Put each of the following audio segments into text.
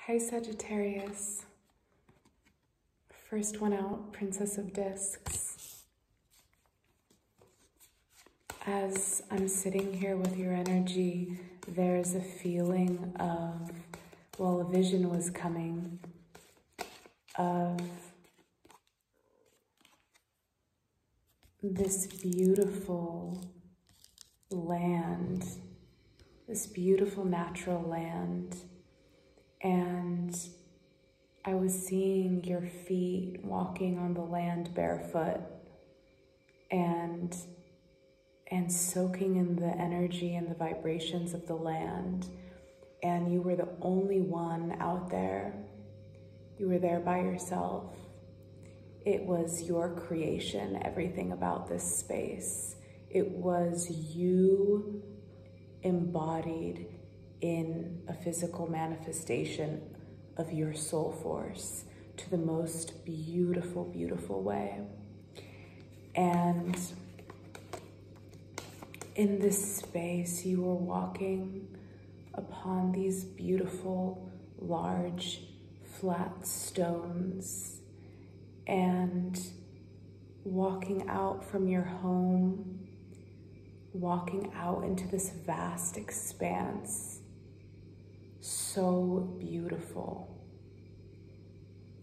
Hi Sagittarius. First one out, Princess of Discs. As I'm sitting here with your energy, there's a feeling of, well, a vision was coming of this beautiful land, this beautiful natural land. And I was seeing your feet walking on the land barefoot and soaking in the energy and the vibrations of the land. And you were the only one out there. You were there by yourself. It was your creation, everything about this space. It was you embodied in a physical manifestation of your soul force to the most beautiful, beautiful way. And in this space, you were walking upon these beautiful, large, flat stones and walking out from your home, walking out into this vast expanse. So beautiful,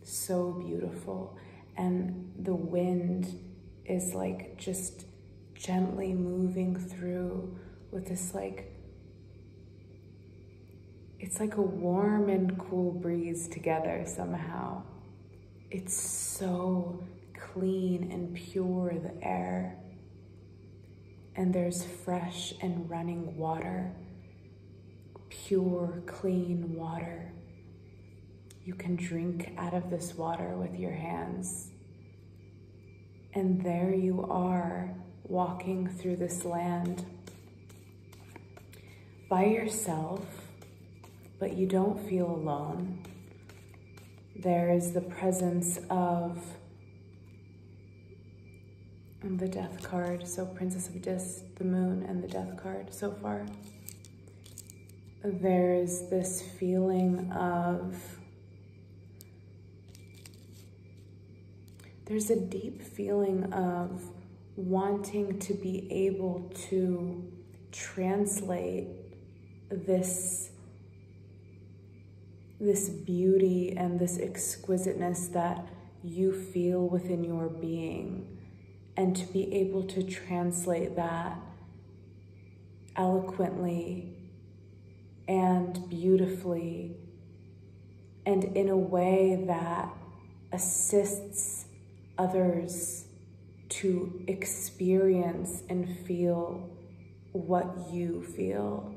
so beautiful. And the wind is like just gently moving through with this it's like a warm and cool breeze together somehow. It's so clean and pure, the air. And there's fresh and running water. Pure, clean water. You can drink out of this water with your hands. And there you are, walking through this land by yourself, but you don't feel alone. There is the presence of the Death card, so Princess of Discs, the Moon, and the Death card so far. There is this feeling of, there's a deep feeling of wanting to be able to translate this beauty and this exquisiteness that you feel within your being, and to be able to translate that eloquently and beautifully, and in a way that assists others to experience and feel what you feel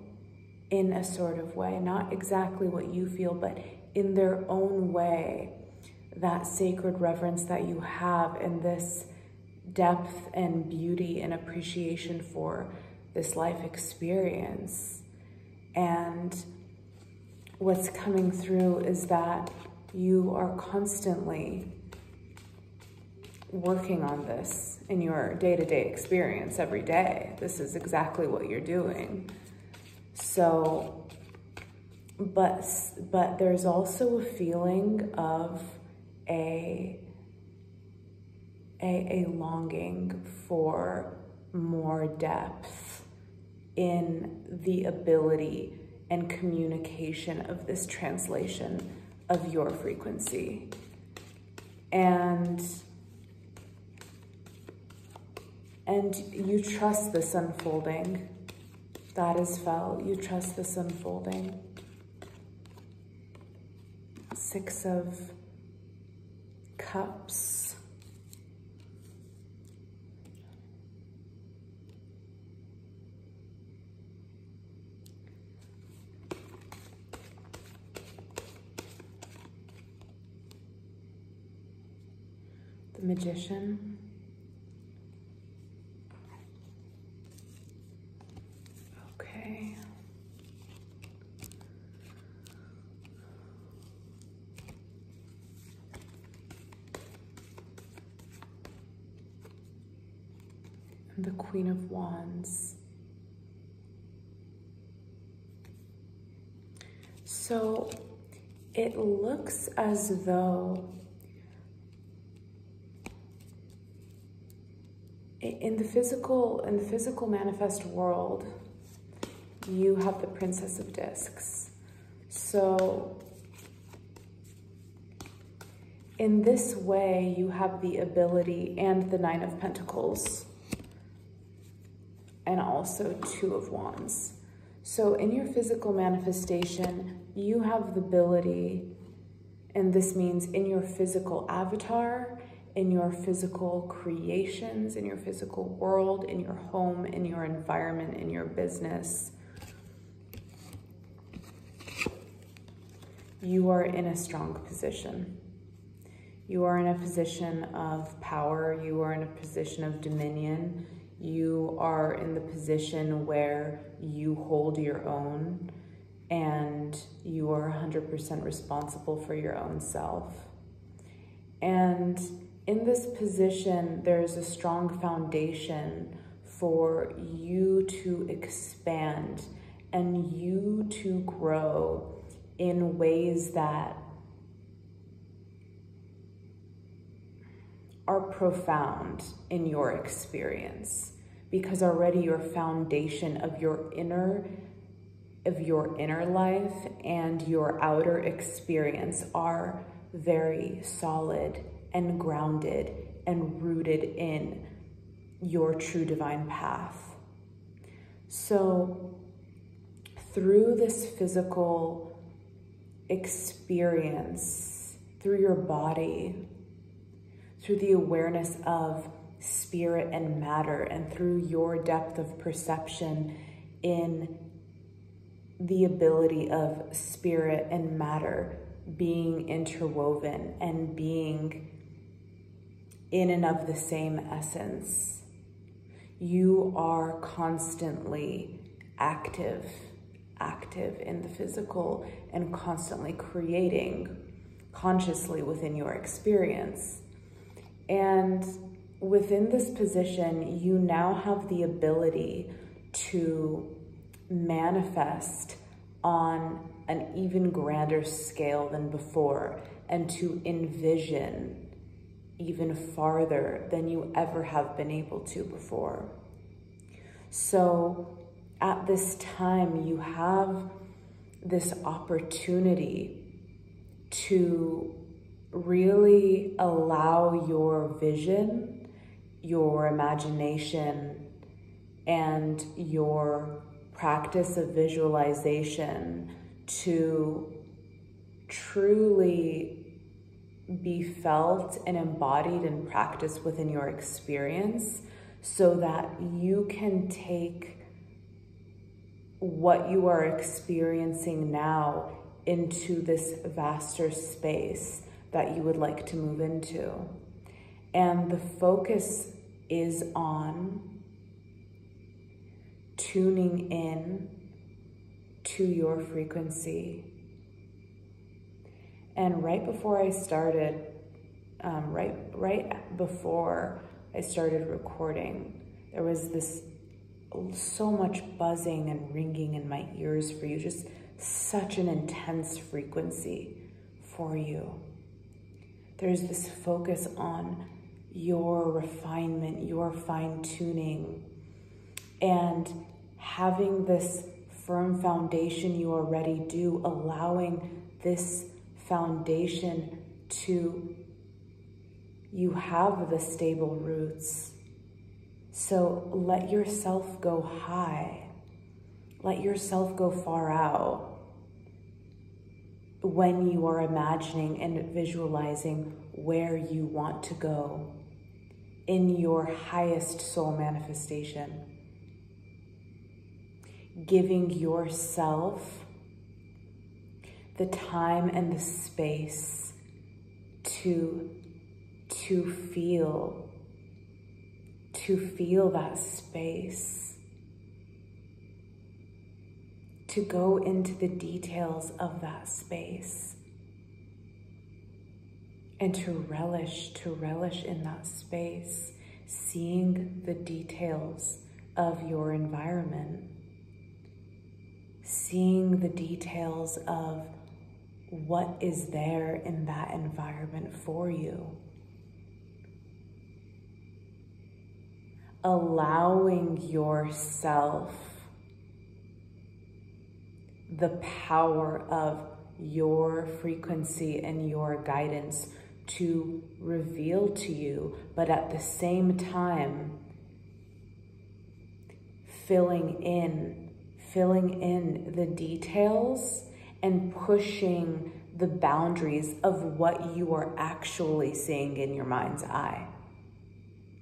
in a sort of way. Not exactly what you feel, but in their own way, that sacred reverence that you have in this depth and beauty and appreciation for this life experience. And what's coming through is that you are constantly working on this in your day-to-day experience every day. This is exactly what you're doing. So, but there's also a feeling of a longing for more depth in the ability and communication of this translation of your frequency. And you trust this unfolding. That is felt. You trust this unfolding. Six of Cups. The Magician. Okay. And the Queen of Wands. So it looks as though in the physical manifest world, you have the Princess of Discs. So in this way, you have the ability, and the Nine of Pentacles, and also Two of Wands. So in your physical manifestation, you have the ability, and this means in your physical avatar, in your physical creations, in your physical world, in your home, in your environment, in your business, you are in a strong position. You are in a position of power. You are in a position of dominion. You are in the position where you hold your own, and you are 100% responsible for your own self. And in this position, there's a strong foundation for you to expand and you to grow in ways that are profound in your experience, because already your foundation of your inner life and your outer experience are very solid and grounded and rooted in your true divine path. So through this physical experience, through your body, through the awareness of spirit and matter, and through your depth of perception in the ability of spirit and matter being interwoven and being in and of the same essence, you are constantly active in the physical and constantly creating consciously within your experience. And within this position, you now have the ability to manifest on an even grander scale than before, and to envision even farther than you ever have been able to before. So at this time, you have this opportunity to really allow your vision, your imagination, and your practice of visualization to truly be felt and embodied and practiced within your experience, so that you can take what you are experiencing now into this vaster space that you would like to move into. And the focus is on tuning in to your frequency. And right before I started, right before I started recording, there was this so much buzzing and ringing in my ears for you, just such an intense frequency for you. There's this focus on your refinement, your fine-tuning, and having this firm foundation you already do, allowing this foundation to, you have the stable roots. So let yourself go high. Let yourself go far out when you are imagining and visualizing where you want to go in your highest soul manifestation. Giving yourself the time and the space to feel that space, to go into the details of that space, and to relish in that space, seeing the details of your environment, seeing the details of what is there in that environment for you. Allowing yourself the power of your frequency and your guidance to reveal to you, but at the same time, filling in the details and pushing the boundaries of what you are actually seeing in your mind's eye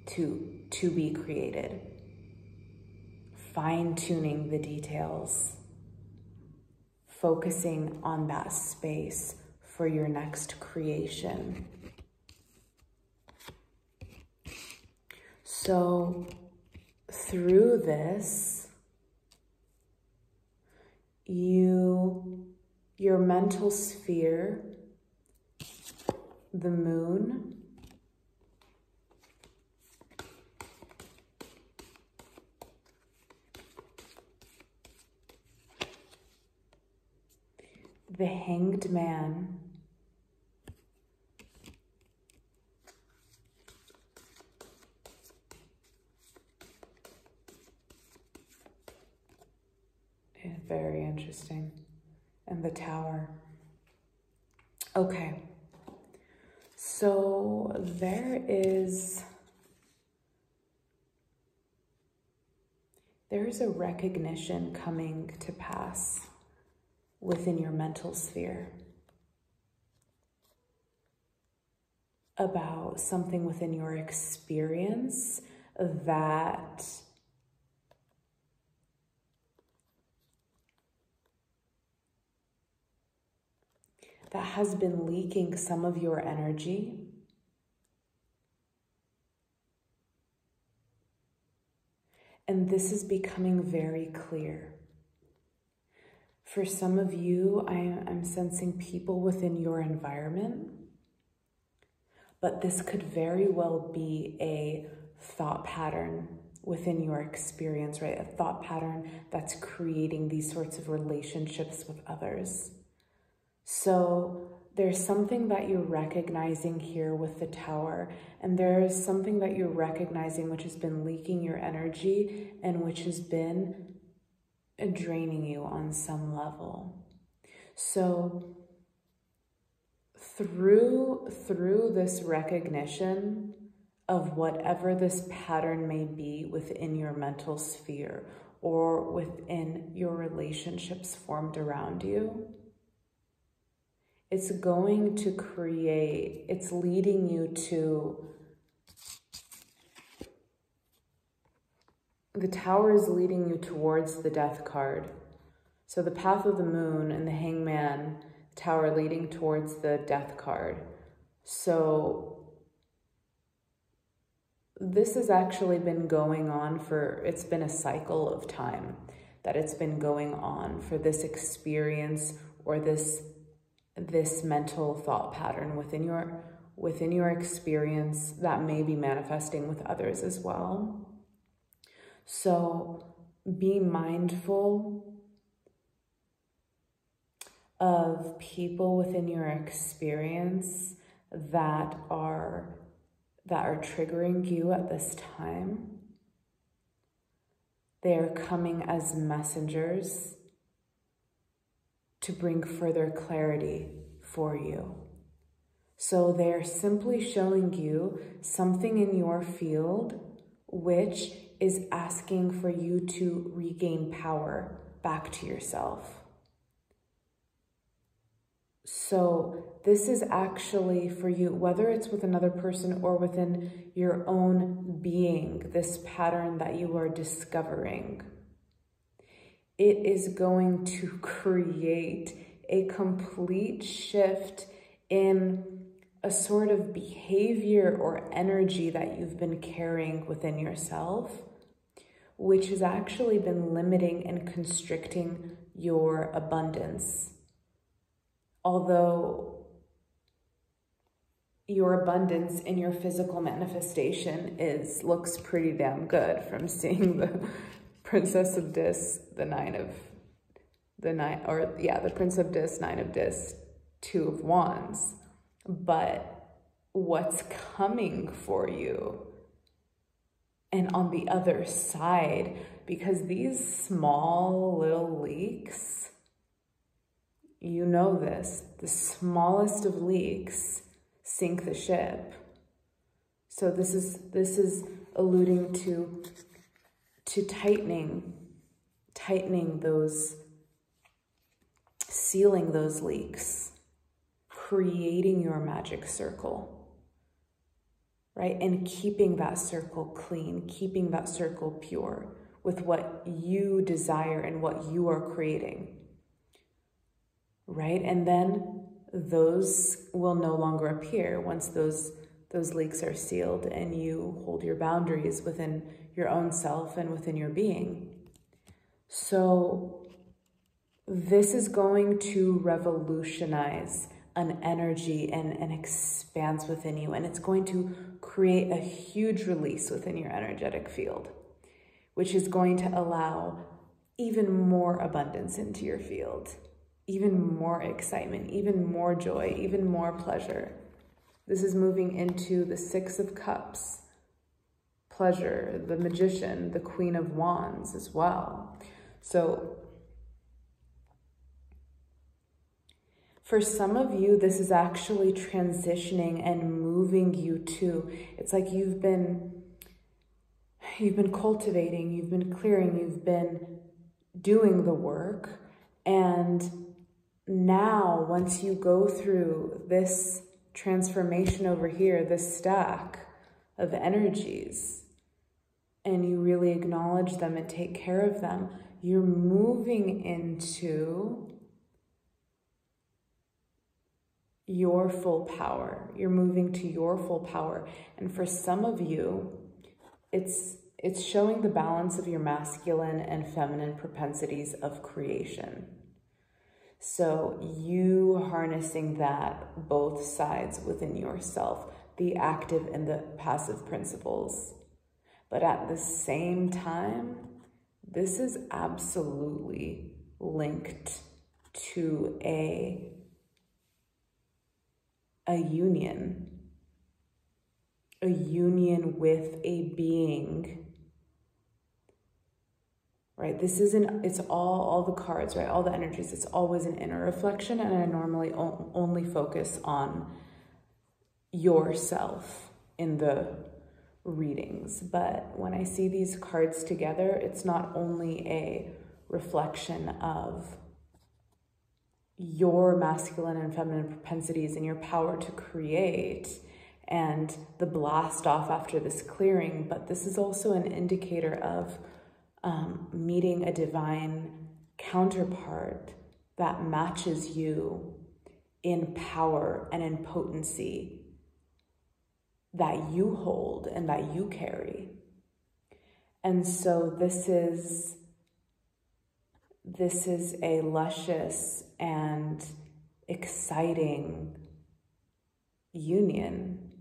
to be created. Fine-tuning the details, focusing on that space for your next creation. So through this, your mental sphere, the moon, the Hanged Man, very interesting, and the Tower. Okay, so there is a recognition coming to pass within your mental sphere about something within your experience that has been leaking some of your energy. And this is becoming very clear. For some of you, I'm sensing people within your environment, but this could very well be a thought pattern within your experience, right? A thought pattern that's creating these sorts of relationships with others. So there's something that you're recognizing here with the Tower, and there's something that you're recognizing which has been leaking your energy and which has been draining you on some level. So through this recognition of whatever this pattern may be within your mental sphere or within your relationships formed around you, it's going to create, it's leading you to, the Tower is leading you towards the Death card. So the Path of the Moon and the Hangman, Tower leading towards the Death card. So this has actually been going on it's been a cycle of time that it's been going on for this experience or this mental thought pattern within your experience that may be manifesting with others as well. So be mindful of people within your experience that are triggering you at this time. They are coming as messengers to bring further clarity for you. So they're simply showing you something in your field which is asking for you to regain power back to yourself. So this is actually for you, whether it's with another person or within your own being, this pattern that you are discovering. It is going to create a complete shift in a sort of behavior or energy that you've been carrying within yourself, which has actually been limiting and constricting your abundance. Although your abundance in your physical manifestation looks pretty damn good from seeing the Princess of Dis, the Prince of Dis, Nine of Dis Two of Wands. But what's coming for you? And on the other side, because these small little leaks, you know this, the smallest of leaks sink the ship. So this is alluding to tightening those, sealing those leaks, creating your magic circle, right? And keeping that circle clean, keeping that circle pure with what you desire and what you are creating, right? And then those will no longer appear once those leaks are sealed and you hold your boundaries within your own self and within your being. So this is going to revolutionize an energy and an expanse within you, and it's going to create a huge release within your energetic field, which is going to allow even more abundance into your field, even more excitement, even more joy, even more pleasure. This is moving into the Six of Cups, pleasure, the Magician, the Queen of Wands as well. So for some of you, this is actually transitioning and moving you to, it's like you've been cultivating, you've been clearing, you've been doing the work. And now, once you go through this transformation over here, this stack of energies, and you really acknowledge them and take care of them, you're moving into your full power. You're moving to your full power. And for some of you, it's showing the balance of your masculine and feminine propensities of creation. So you harnessing that, both sides within yourself, the active and the passive principles. But at the same time, this is absolutely linked to a union with a being, right? This isn't, it's all the cards, right? All the energies, it's always an inner reflection. And I normally only focus on yourself in the readings. But when I see these cards together, it's not only a reflection of your masculine and feminine propensities and your power to create and the blast off after this clearing, but this is also an indicator of meeting a divine counterpart that matches you in power and in potency that you hold and that you carry. And so this is a luscious and exciting union.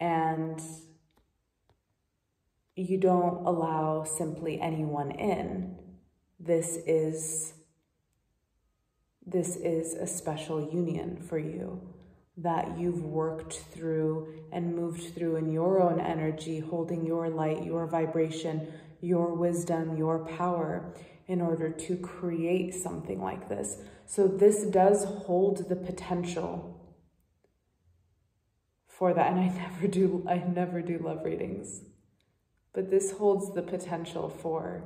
And you don't allow simply anyone in. This is a special union for you that you've worked through and moved through in your own energy, holding your light, your vibration, your wisdom, your power in order to create something like this. So this does hold the potential for that. And I never do love readings, but this holds the potential for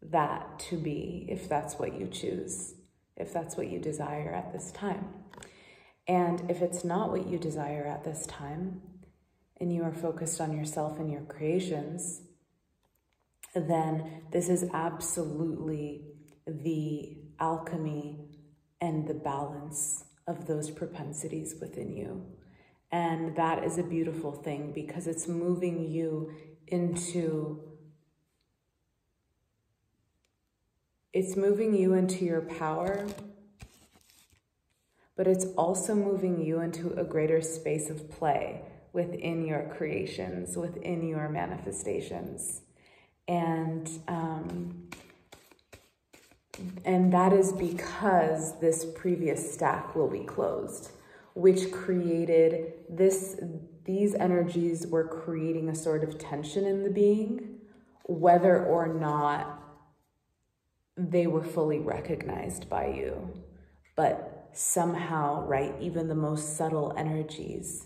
that to be, if that's what you choose, if that's what you desire at this time. And if it's not what you desire at this time, and you are focused on yourself and your creations, then this is absolutely the alchemy and the balance of those propensities within you. And that is a beautiful thing because it's moving you into your power, but it's also moving you into a greater space of play within your creations, within your manifestations. And And that is because this previous stack will be closed, which created these energies were creating a sort of tension in the being, whether or not they were fully recognized by you. But somehow, right, even the most subtle energies,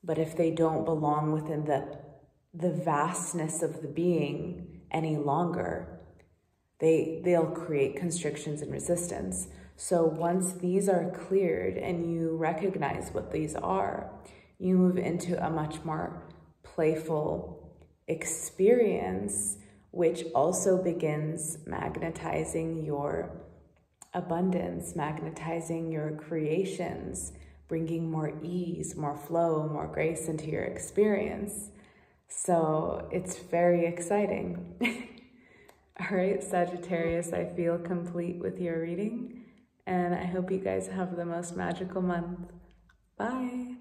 but if they don't belong within the vastness of the being any longer, they'll create constrictions and resistance. So once these are cleared and you recognize what these are, you move into a much more playful experience, which also begins magnetizing your abundance, magnetizing your creations, bringing more ease, more flow, more grace into your experience. So it's very exciting. All right, Sagittarius, I feel complete with your reading, and I hope you guys have the most magical month. Bye.